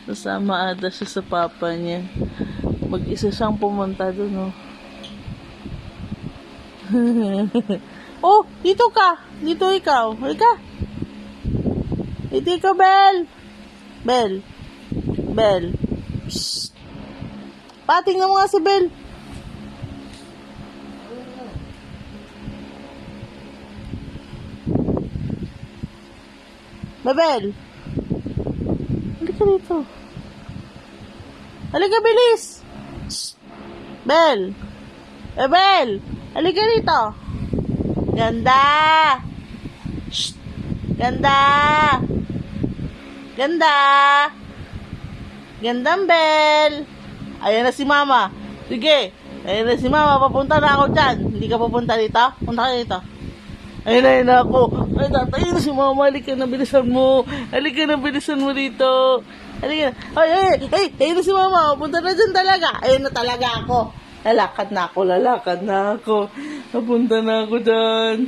Nasama ata siya sa papa niya. Mag-isa siyang pumunta doon, oh. Oh, dito ka. Dito ikaw. Halika. Dito ikaw, Bel. Bel. Bel. Psst. Pating na mo nga si Bel. Bel. Halika dito. Halika, bilis. Shh. Bel. Bel. Halika dito. Ganda. Shh. Ganda. Ganda. Gandang Bel. Ayan na si Mama. Sige. Ayan na si Mama. Papunta na ako dyan. Hindi ka pupunta dito? Punta ka dito. Ayun na ako. Ay, tatay na si Mama. Halika na, bilisan mo. Halika na, bilisan mo dito. Halika na. Ay, ayun na si Mama. Punta na dyan talaga. Ayun na talaga ako. Lalakad na ako. Napunta na ako dyan.